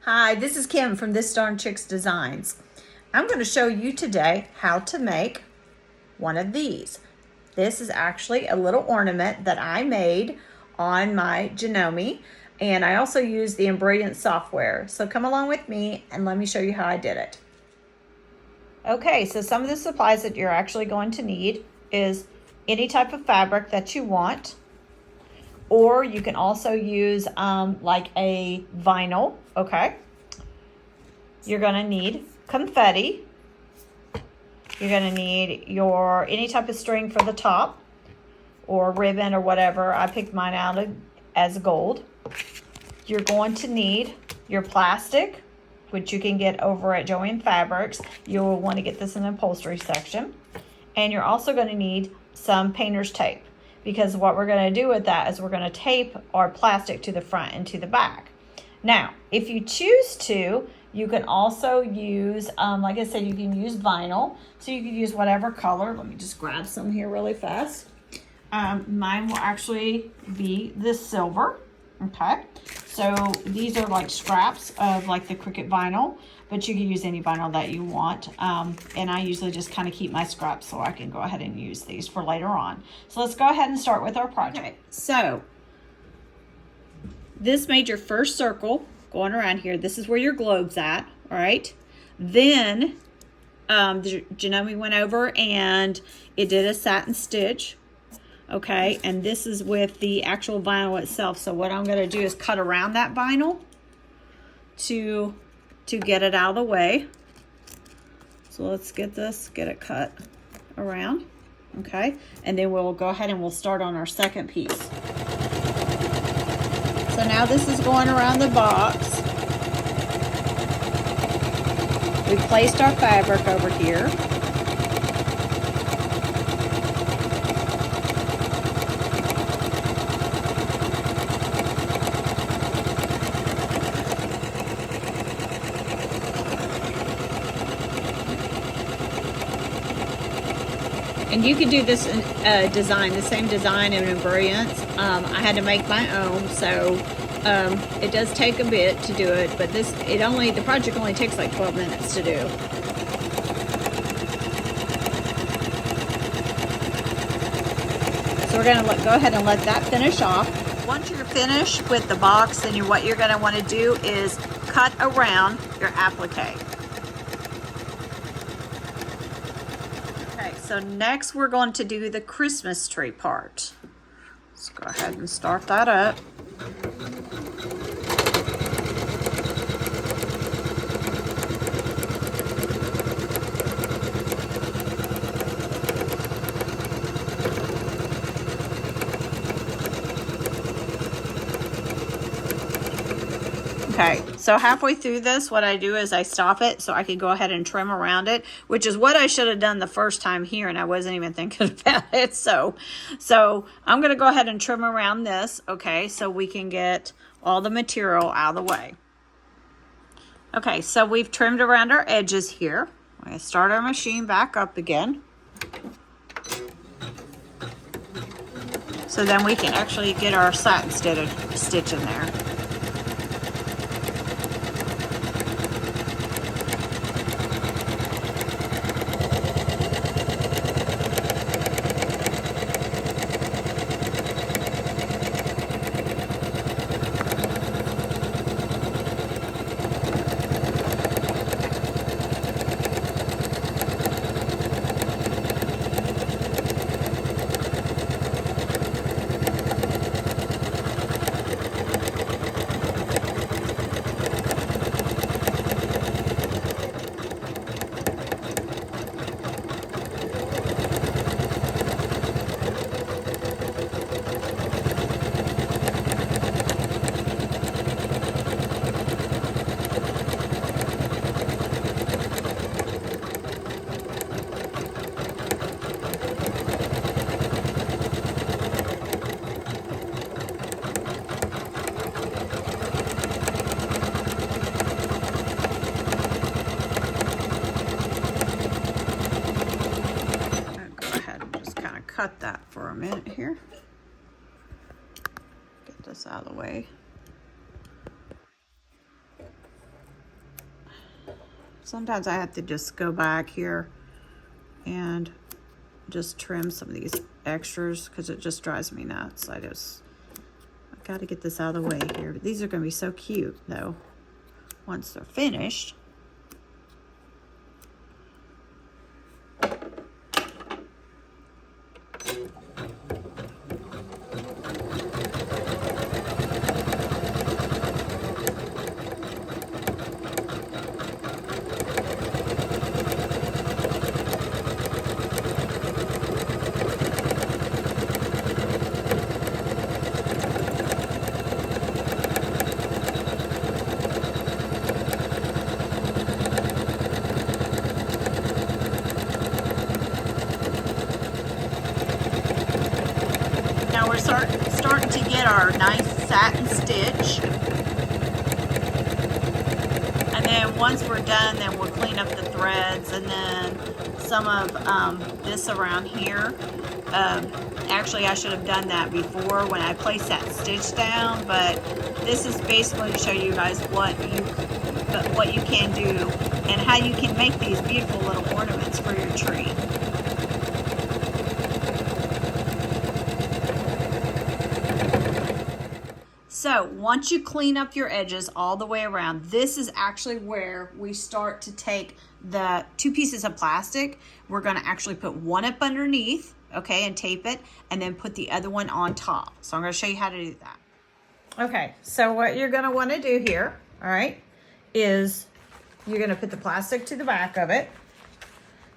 Hi, this is Kim from This Darn Chicks Designs. I'm going to show you today how to make one of these. This is actually a little ornament that I made on my Janome, and I also use the Embrillance software. So come along with me and let me show you how I did it. Okay, so some of the supplies that you're actually going to need is any type of fabric that you want, or you can also use like a vinyl, okay? You're gonna need confetti. You're gonna need any type of string for the top or ribbon or whatever. I picked mine out as gold. You're going to need your plastic, which you can get over at Joann Fabrics. You'll want to get this in the upholstery section. And you're also going to need some painter's tape, because what we're going to do with that is we're going to tape our plastic to the front and to the back. Now, if you choose to, you can also use, like I said, you can use vinyl. So you can use whatever color. Let me just grab some here really fast. Mine will actually be this silver. Okay, so these are like scraps of like the cricut vinyl, but you can use any vinyl that you want. And I usually just kind of keep my scraps so I can go ahead and use these for later on. So let's go ahead and start with our project. Okay, so this made your first circle going around here. This is where your globe's at, all right? Then the Janome went over and it did a satin stitch. Okay, and this is with the actual vinyl itself. So what I'm going to do is cut around that vinyl to get it out of the way. So let's get it cut around. Okay, and then we'll go ahead and we'll start on our second piece. So now this is going around the box. We placed our fabric over here. And you can do this design, the same design in Embrillance. I had to make my own, so it does take a bit to do it, but the project only takes like 12 minutes to do. So we're going to go ahead and let that finish off. Once you're finished with the box, then what you're going to want to do is cut around your applique. So next we're going to do the Christmas tree part. Let's go ahead and start that up. Okay, so halfway through this, what I do is I stop it so I can go ahead and trim around it, which is what I should have done the first time here, and I wasn't even thinking about it. So I'm going to go ahead and trim around this, okay, so we can get all the material out of the way. Okay, so we've trimmed around our edges here. We're going to start our machine back up again. So then we can actually get our satin stitch in there. Cut that for a minute here. Get this out of the way. Sometimes I have to just go back here and just trim some of these extras because it just drives me nuts. I've got to get this out of the way here. But these are going to be so cute though once they're finished. Now we're starting to get our nice satin stitch. And then once we're done, then we'll clean up the threads, and then some of this around here. Actually, I should have done that before when I placed that stitch down, but this is basically to show you guys what you can do and how you can make these beautiful little ornaments for your tree. So once you clean up your edges all the way around, this is actually where we start to take the 2 pieces of plastic. We're going to actually put one up underneath, okay, and tape it, and then put the other one on top. So I'm going to show you how to do that. Okay, so what you're going to want to do here, all right, is you're going to put the plastic to the back of it.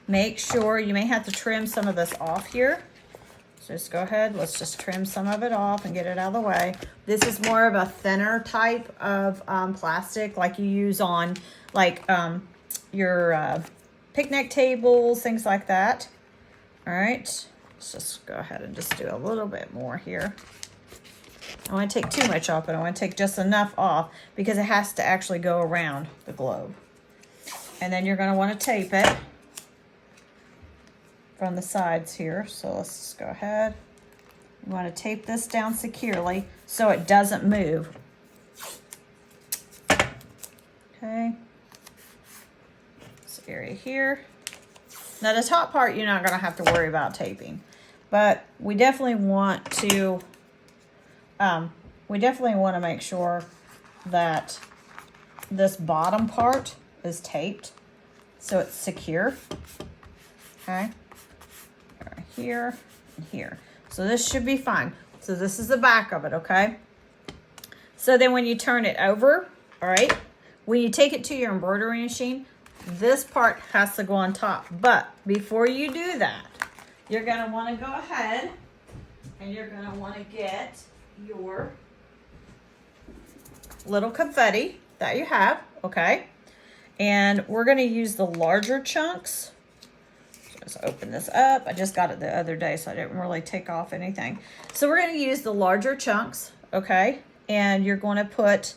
Make sure, you may have to trim some of this off here. Just go ahead, let's just trim some of it off and get it out of the way. This is more of a thinner type of plastic like you use on like your picnic tables, things like that. All right, let's just go ahead and just do a little bit more here. I don't want to take too much off, but I want to take just enough off because it has to actually go around the globe. And then you're going to want to tape it from the sides here. So let's just go ahead. You want to tape this down securely so it doesn't move. Okay. This area here. Now the top part you're not going to have to worry about taping, but we definitely want to make sure that this bottom part is taped so it's secure. Okay. Here and here. So this should be fine. So this is the back of it, okay? So then when you turn it over, all right, when you take it to your embroidery machine, this part has to go on top. But before you do that, you're going to want to go ahead and you're going to want to get your little confetti that you have, okay? And we're going to use the larger chunks. Let's open this up. I just got it the other day, so I didn't really take off anything. So we're going to use the larger chunks, okay? And you're going to put,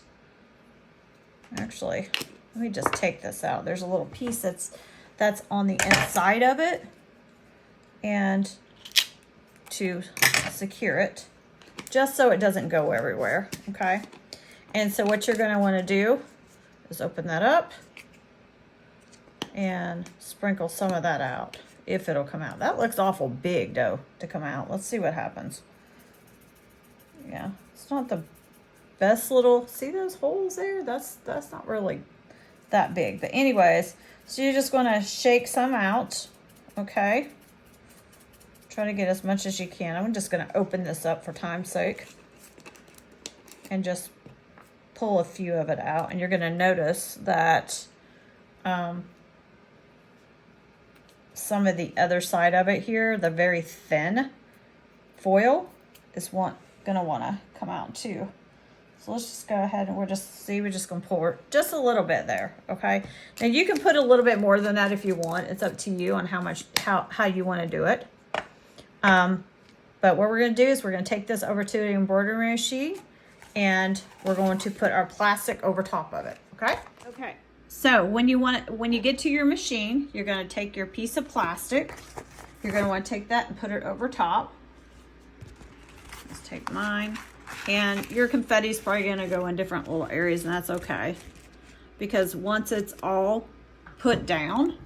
actually, let me just take this out. There's a little piece that's on the inside of it, and to secure it, just so it doesn't go everywhere, okay? And so what you're going to want to do is open that up and sprinkle some of that out. If it'll come out. That looks awful big though to come out. Let's see what happens. Yeah, it's not the best little, see those holes there? That's not really that big. But anyways, so you're just going to shake some out, okay? Try to get as much as you can. I'm just going to open this up for time's sake and just pull a few of it out. And you're going to notice that some of the other side of it here, the very thin foil, is going to want to come out too. So let's just go ahead and we're just going to pour just a little bit there, okay? Now you can put a little bit more than that if you want. It's up to you on how you want to do it. But what we're going to do is we're going to take this over to the embroidery machine and we're going to put our plastic over top of it, okay? Okay. So when you get to your machine, you're going to take your piece of plastic. You're going to want to take that and put it over top. Let's take mine. And your confetti is probably going to go in different little areas, and that's okay. Because once it's all put down.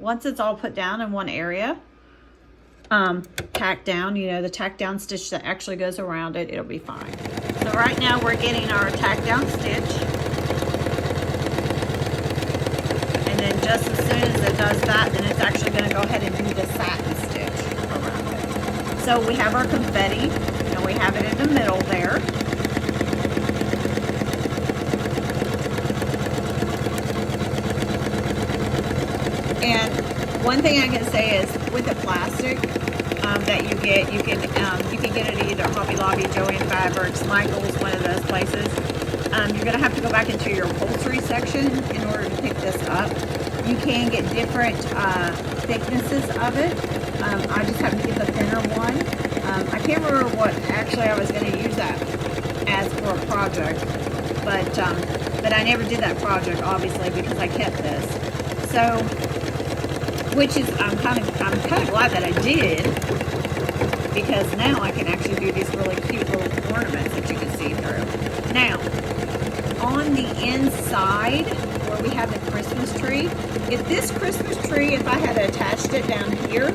Once it's all put down in one area, tack down, you know, the tack down stitch that actually goes around it, it'll be fine. So right now we're getting our tack down stitch. And then just as soon as it does that, then it's actually going to go ahead and do the satin stitch around it. So we have our confetti, and we have it in the middle there. And one thing I can say is with the plastic that you get, you can get it at either Hobby Lobby, Joann Fabrics, Michael's, one of those places. You're going to have to go back into your upholstery section in order to pick this up. You can get different thicknesses of it. I just happen to get the thinner one. I can't remember what actually I was going to use that as for a project, but I never did that project obviously because I kept this. So, which is I'm kind of glad that I did, because now I can actually do these really cute little ornaments that you can see through. Now, on the inside where we have the Christmas tree, if this Christmas tree, if I had attached it down here,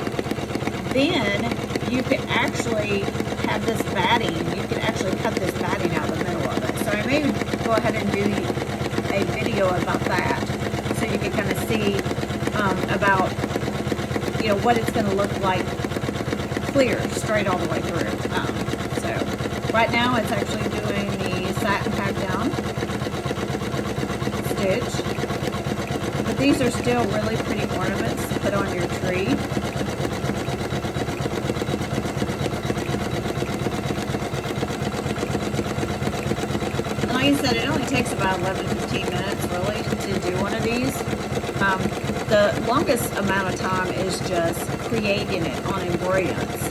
then you could actually have this batting. You could actually cut this batting out of the middle of it. So I may go ahead and do a video about that, so you can kind of see about, you know, what it's going to look like clear straight all the way through. So right now it's actually doing the satin tack down stitch, but these are still really pretty ornaments to put on your tree. And like I said, it only takes about 11-15 minutes really to do one of these. The longest amount of time is just creating it on Embrillance,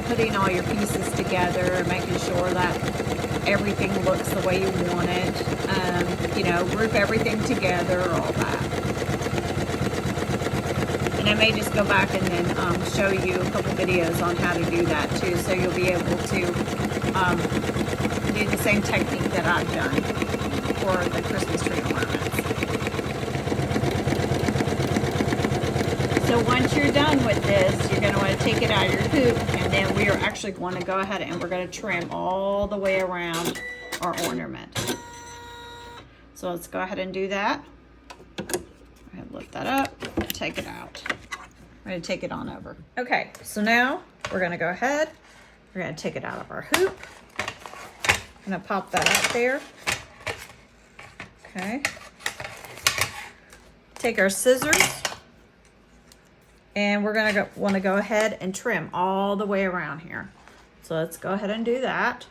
putting all your pieces together, making sure that everything looks the way you want it, you know, group everything together, all that. And I may just go back and then show you a couple videos on how to do that too, so you'll be able to do the same technique that I've done for the Christmas tree ornaments. So once you're done with this, you're going to want to take it out of your hoop, and then we are actually going to go ahead and we're going to trim all the way around our ornament. So let's go ahead and do that. And lift that up, take it out. I'm going to take it on over. Okay, so now we're going to go ahead. We're going to take it out of our hoop. I'm going to pop that up there. Okay. Take our scissors. And we're going to want to go ahead and trim all the way around here. So let's go ahead and do that.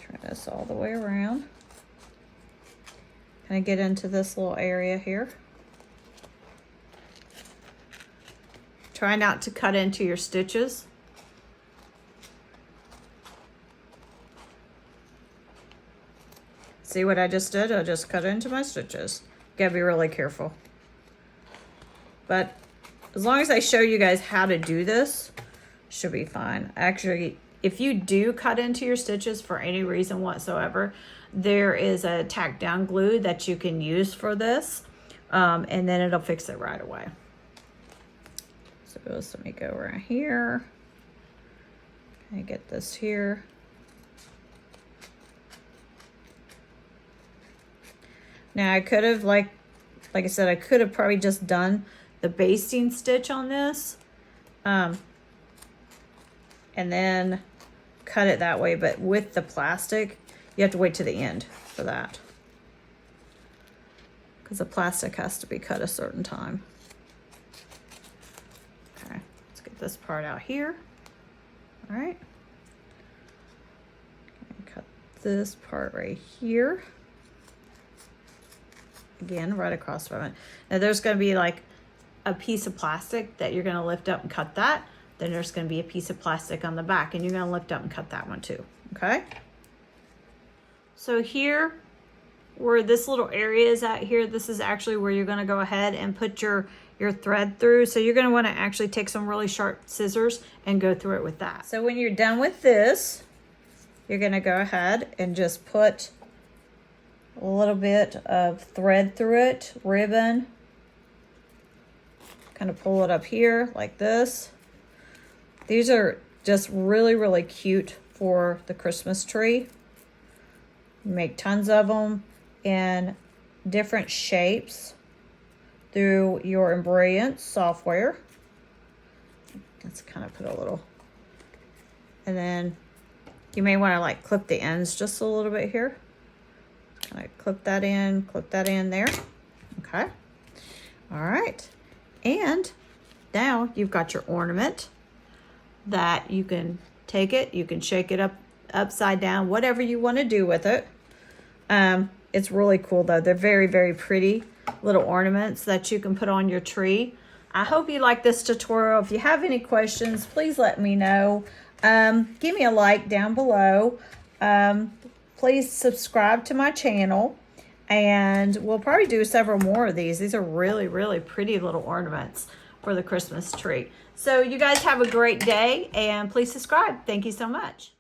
Trim this all the way around. Kind of get into this little area here. Try not to cut into your stitches. See what I just did? I just cut into my stitches. Gotta be really careful. But as long as I show you guys how to do this, should be fine. Actually, if you do cut into your stitches for any reason whatsoever, there is a tack down glue that you can use for this, and then it'll fix it right away. So let me go right here. I get this here. Now I could have, like I said, I could have probably just done the basting stitch on this, and then cut it that way, but with the plastic you have to wait to the end for that, because the plastic has to be cut a certain time. Okay, let's get this part out here. All right, cut this part right here again, right across from it. Now there's going to be like a piece of plastic that you're going to lift up and cut that. Then there's going to be a piece of plastic on the back, and you're going to lift up and cut that one too. Okay. So here, where this little area is at here, this is actually where you're going to go ahead and put your thread through. So you're going to want to actually take some really sharp scissors and go through it with that. So when you're done with this, you're going to go ahead and just put a little bit of thread through it, ribbon. Kind of pull it up here like this. These are just really, really cute for the Christmas tree. Make tons of them in different shapes through your Embrillance software. Let's kind of put a little, and then you may want to like clip the ends just a little bit here. Kind of clip that in there. Okay. All right. And now you've got your ornament that you can take it, you can shake it upside down, whatever you want to do with it. It's really cool though. They're very, very pretty little ornaments that you can put on your tree. I hope you like this tutorial. If you have any questions, please let me know. Give me a like down below. Please subscribe to my channel, and we'll probably do several more of these. These are really, really pretty little ornaments for the Christmas tree. So you guys have a great day, and please subscribe. Thank you so much.